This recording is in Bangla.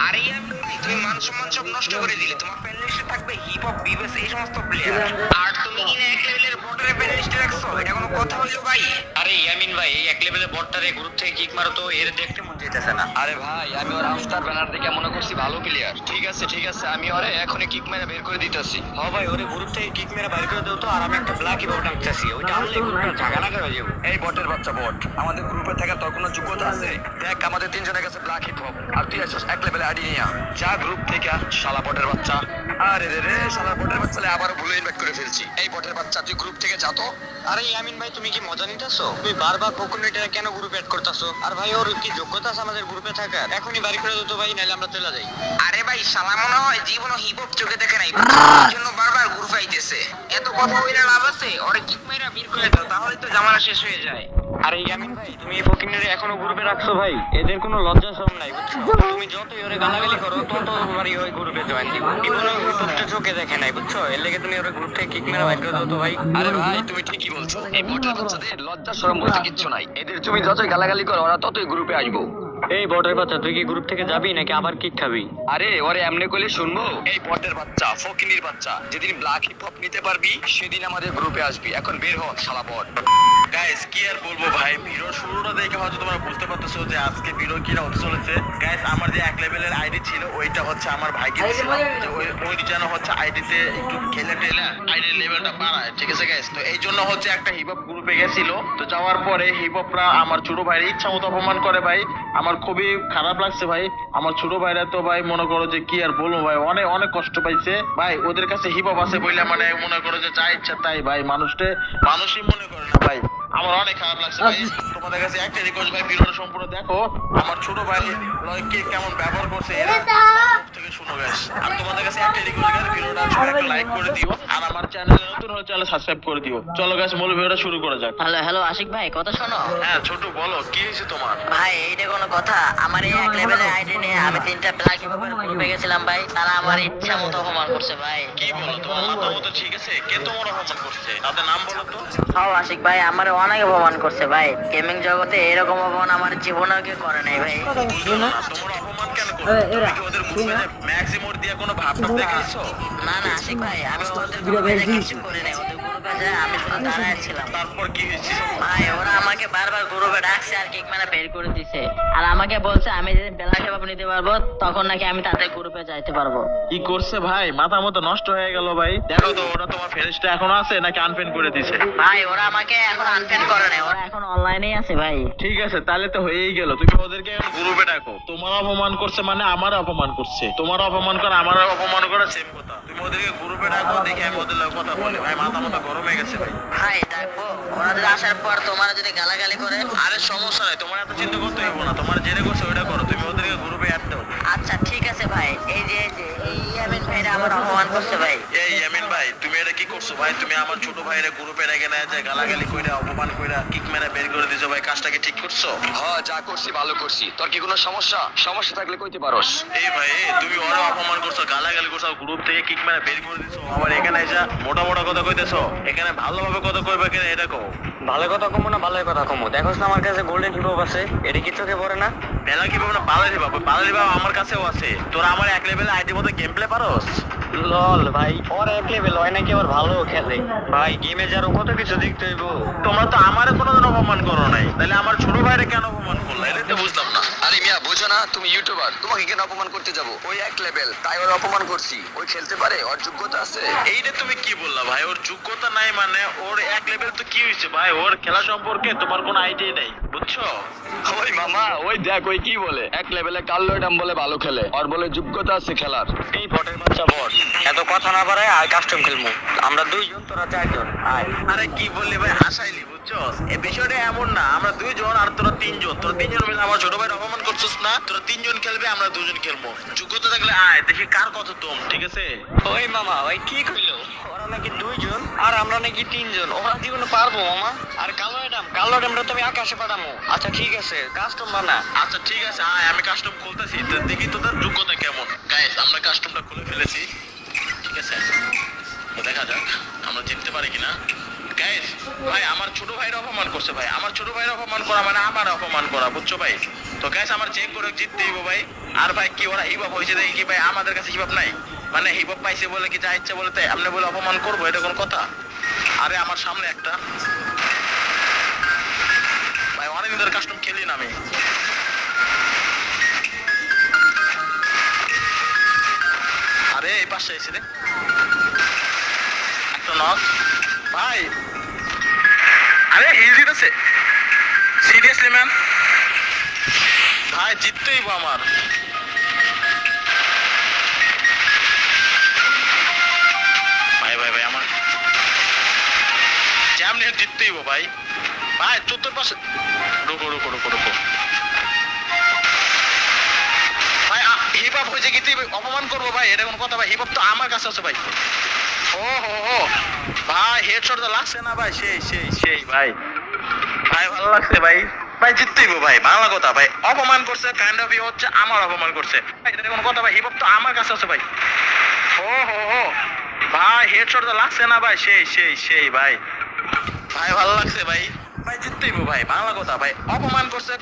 আরে তুমি মান সম্মান সব নষ্ট করে দিলে। তোমার ফ্যান লিস্টে থাকবে হিপ হপ বিবেস এই সমস্ত প্লেয়ার, আর তুমি কিনা এক লেভেলের বর্ডারে ফ্যান লিস্টে রাখছো। এটা কোনো কথা হইলো ভাই? আরে ইয়ামিন ভাই, এই এক লেভেলের বটটারে গ্রুপ থেকে কিক মারো তো, এর দেখতে মন চাইতেছে না। আরে ভাই, আমি ওর আফতার ব্যানার দেখে মনে করছি ভালো প্লেয়ার। ঠিক আছে ঠিক আছে, আমি ওরে এখনই কিক মেরে বের করে দিতেছি। হ্যাঁ ভাই, ওরে গ্রুপ থেকে কিক মেরে বাইর করে দাও তো, আর আমি একটা ব্ল্যাক হিপ টানতেছি, ওইটা আনলে গ্রুপটা ঝাগানাগা হয়ে যাবে। এই বটের বাচ্চা বট, আমাদের গ্রুপে থাকার তোর কোনো যোগ্যতা আছে? দেখ, আমাদের তিনজনের কাছে ব্ল্যাক হিপ হপ, আর তুই আছিস এক লেভেলে আইডি নিয়া। যা গ্রুপ থেকে শালা বটের বাচ্চা। আরে রে রে, শালা বটের বাচ্চা, আবারও ভুলে ইনভাইট করে ফেলছি। এই বটের বাচ্চা, তুই গ্রুপ থেকে যা তো। আরে ইয়ামিন ভাই, তুমি কি মজা নিতেছো? তুমি বারবার ফকুনিটা কেন গ্রুপে অ্যাড করতেছো? আর ভাই, ওর কি যোগ্যতা আছে আমাদের গ্রুপে থাকার? এখনই বাড়ি করে দাও তো ভাই, নাহলে আমরা চলে যাই। আরে ভাই, শালা মনে হয় জীবনও হিপ হপ চোখে দেখে নাই, এই জন্য বারবার গ্রুপ আইতেছে। এত কথা হইলে লাভ আছে? ওরে কিক মেরা বের করে দাও, তাহলে তো জামানা শেষ হয়ে যায়। আরে ইয়ামিন ভাই, তুমি এই ফকিনের এখনো গ্রুপে রাখছো ভাই? এদের কোনো লজ্জা শরম নাই, বুঝছো? তুমি যতই ওরে গালাগালি করো তত বাড়ি ওই গ্রুপে জয়েন দিব। জীবনে গ্রুপটা চোখে দেখে নাই, বুঝছো? এর লেগে তুমি ওরে গ্রুপ থেকে কিক মেরে বাইর করে দাও তো ভাই। আরে ভাই, তুমি ঠিকই বলছো। এই বটের বাচ্চাদের লজ্জা শরম বলতে কিচ্ছু নাই। এদের তুমি যতই গালাগালি করো, ওরা ততই গ্রুপে আসবো। এই বটের বাচ্চা, তুই কি গ্রুপ থেকে যাবি নাকি আবার কিক খাবি? আরে ওরে এমনি কইলে শুনবো? এই বটের বাচ্চা, ফকিনির বাচ্চা, যেদিন ব্ল্যাক হিপ হপ নিতে পারবি সেদিন আমাদের গ্রুপে আসবি। এখন বের হ শালা বট। গাইস, কি আর বলবো ভাই, ভিডিওর শুরুটা দেখে হয়তো তোমরা বুঝতে পারতেছো যে আজকে ভিডিও কিনা হতে চলেছে। গাইস, আমার যে এক লেভেলের আইডি ছিল, ওইটা হচ্ছে আমার ভাইকে দিয়েছিলাম, যে ওই যেন হচ্ছে আইডিতে একটু খেলে টেলে আইডির লেভেলটা বাড়ায়। ঠিক আছে গাইস, তো এই জন্য হচ্ছে একটা হিপ হপ গ্রুপে গেছিল। তো যাওয়ার পরে হিপ হপরা আমার ছোট ভাইয়ের ইচ্ছা মতো অপমান করে ভাই। আমার খুবই খারাপ লাগছে ভাই। আমার ছোট ভাইরা তো ভাই মনে করো যে কি আর বলবো ভাই, অনেক অনেক কষ্ট পাইছে ভাই। ওদের কাছে হিপ হপ আছে বইলে মানে মনে করো যে যা ইচ্ছা তাই ভাই, মানুষই মনে করে না ভাই। আমার অনেক খারাপ লাগছে ভাই। তোমাদের কাছে একটা রিকোয়েস্ট ভাই, ভিডিওটা সম্পূর্ণ দেখো। আমার ছোট ভাই লয়কে কেমন ব্যবহার করছে এরা থেকে শুনো গাইস। আর তোমাদের কাছে একটা রিকোয়েস্ট গাইস, ভিডিওটা সবাই একটা লাইক করে দিও, আর আমার চ্যানেলে নতুন হলে চ্যানেল সাবস্ক্রাইব করে দিও। চলো গাইস, মূল ভিডিওটা শুরু করা যাক। হ্যালো হ্যালো আশিক ভাই, কথা শোনো। হ্যাঁ ছোট, বলো কি হয়েছে তোমার? ভাই, এইটা কোনো কথা? আমার এই এক লেভেলের আইডি নিয়ে আমি 3টা ব্ল্যাক হিপের গ্রুপে গেছিলাম ভাই, তারা আমার ইচ্ছা মতো অপমান করছে ভাই। কি বলো, তোমার মাথা মতো ঠিক আছে? কে তোমার অপমান করছে? তাদের নাম বলো তো। আশিক ভাই, আমার অনেক অপমান করছে ভাই। গেমিং জগতে এরকম অপমান আমার জীবনেও কেউ করে নাই ভাই। বুঝলাম না, তোমার অপমান কেন করবে? তুমি কি ওদের গ্রুপে যে ম্যাক্সিমোর দিয়ে কোনো ভাবটা দেখাইছো? না না আশিক ভাই, আমি ওদের গ্রুপে যে কিছু করি নাই। ওদের গ্রুপে যে আমি শুধু দাঁড়ায় ছিলাম। তারপর কি হয়েছে? ভাই, ওরা আমাকে বারবার গ্রুপে ডাকছে আর কিক মানে বের করে দিছে, আর আমাকে বলছে আমি যদি ব্ল্যাক হিপ নিতে পারবো তখন নাকি আমি তাদের গ্রুপে যাইতে পারবো। কি করছে ভাই? মাথা মতো নষ্ট হয়ে গেল ভাই। দেখো তো ওরা তোমার ফেরেশটা এখনো আছে নাকি আনফ্রেন্ড করে দিছে? ভাই, ওরা আমাকে এখন আনফ্রেন্ড করে নাই, ওরা এখন অনলাইনেই আছে ভাই। ঠিক আছে, তাহলে তো হয়েই গেল। তুমি ওদেরকে এখন গ্রুপে ডাকো। তোমার অপমান করছে মানে আমার অপমান করছে, তোমার অপমান করা আমার অপমান করা সেম কথা। তুমি ওদেরকে গ্রুপে ডাকো, দেখি আমি ওদের লগে কথা বলি। ভাই মাথা মতো গরম হয়ে গেছে ভাই। ভাই ডাকবো? ওরা যদি আসার পর তোমার যদি গালাগালি করে? আরে সমস্যা নাই, তোমার এত চিন্তা করতে হইব না। তোমার যেটা করছে ওইটা করো, তুমি ওদেরকে গ্রুপে অ্যাড দাও। আচ্ছা ঠিক আছে ভাই। এই ইয়ামিন ভাইরা আমার অপমান করছে ভাই। এই ইয়ামিন ভাই, তুমি এটা কি করছো ভাই? তুমি আমার ছোট ভাইরে গ্রুপে রেখে না যায় গালাগালি কইরা অপমান কইরা কিক মেরে বের করে দিছো ভাই। কাজটা কি ঠিক করছো? হ্যাঁ, যা করছি ভালো করছি। তোর কি কোনো সমস্যা থাকলে কইতে পারোস। এই ভাই, তুমি ওরে অপমান করছো, গালাগালি করছো, গ্রুপ থেকে কিক মেরে বের করে দিছো। আবার এখানে এসে মোটা মোটা কথা কইতেছো। এখানে ভালোভাবে কথা কইবা কিনা এটা কও। ভালো কথা কমো না ভালো কথা কমো? দেখোস না আমার কাছে গোল্ডেন হিপ হপ আছে, এটা কি চোখে পড়ে না? বেলা কি পাবো না? বালারি বাবা, বালারি বাবা আমার কাছেও আছে। তোরা আমার এক লেভেলে আইডি মতো গেম প্লে পারোস? লল ভাই, ওর এক লেভেল হয় নাকি আবার ভালো খেলে ভাই। গেমে যারও কত কিছু দেখতে হইব। তোমরা তো আমারে কোনোদিন অপমান করো নাই, তাহলে আমার ছোট ভাইরে কেন অপমান করলে? এটা তো বুঝলাম না। আরে মিয়া, বোঝো না? তুমি ইউটিউবার, তোমাকে কেন অপমান করতে যাবো? ওই এক লেভেল, তাই ওর অপমান করছি। ওই খেলতে পারে, ওর যোগ্যতা আছে। এইটা তুমি কি বললা ভাই? ওর যোগ্যতা নাই মানে ওর এক লেভেল তো কি হয়েছে ভাই? ওর খেলা সম্পর্কে তোমার কোনো আইডিয়া নেই, বুঝছো? ওই মামা, ওই দেখ ওই কি বলে, এক লেভেলে কার্লো ডাম বলে ভালো খেলে, ওর বলে যোগ্যতা আছে খেলার। এই বটের বাচ্চা বট, এত কথা না বাড়ায় আর কাস্টম খেলবো। আমরা 2জন, তোরা 4জন। আয়। আরে কি বললি ভাই, হাসাইলি বুঝছো? এই বিষয়টা এমন না, আমরা 2জন আর তোরা 3জন। তোরা 3জন মিলে আমার ছোট ভাইয়ের অপমান করছিস না? তোরা 3জন খেলবে, আমরা 2জন খেলবো। যোগ্যতা থাকলে আয়, দেখি কার কত দম। ঠিক আছে? ওই মামা, ওই কি কইলো? ওরা নাকি 2জন আর আমরা নাকি 3জন। ওরা জীবনে পারবো মামা? আর কালো ড্যামটা তুমি আকাশে পাঠামো। আচ্ছা ঠিক আছে, কাস্টম বানা। আচ্ছা ঠিক আছে, আয়, আমি কাস্টম খুলতেছি, তো দেখি তোদের যোগ্যতা কেমন। গাইস, আমরা কাস্টমটা খুলে ফেলেছি। ঠিক আছে, তো দেখা যাক আমরা জিততে পারি কিনা। গাইস ভাই, আমার ছোট ভাইয়ের অপমান করছে ভাই। আমার ছোট ভাইয়ের অপমান করা মানে আমার অপমান করা, বুঝছো ভাই? তো গাইস, আমার চেক করে জিততে হইব ভাই। আর ভাই কি ওরা হিপ হপ হয়েছে দেখি কি ভাই আমাদের কাছে হিপ হপ নাই? মানে হিপ হপ পাইছে বলে কি যা ইচ্ছা বলে তাই আপনি বলে অপমান করবো, এটা কোন কথা? আরে আমার সামনে একটা ভাই অনেকদিন ধরে কাস্টম খেলি না আমি। আরে এই পাশে এসে রে একটা নক ভাই। আরে হিল দিতেছে সিরিয়াসলি ম্যাম? ভাই জিততেই আমার ভাই ভাই ভাই আমার জ্যাম নিয়ে জিততেই ভাই। ভাই চতুর পাশে রুকো রুকো রুকো রুকো ভাই হিপ হপ হয়েছে কি তুই অপমান করবো ভাই? এটা কোন কথা ভাই? হিপ হপ তো আমার কাছে আছে ভাই। ও হো হো ভাই হেডশট তো লাগছে না ভাই? সেই সেই সেই ভাই ভাই ভালো লাগছে ভাই। ভাই জিততেই ভাই বাংলা কথা ভাই। অপমান করছে কাইন্ড অফ ইউ হচ্ছে আমার অপমান করছে ভাই, এটা কোন কথা ভাই? হিপ হপ তো আমার কাছে আছে ভাই। ও হো হো ভাই হেডশট তো লাগছে না ভাই? সেই সেই সেই ভাই ভাই ভালো লাগছে ভাই। ভাই জিততেই ভাই বাংলা কথা ভাই। অপমান করছে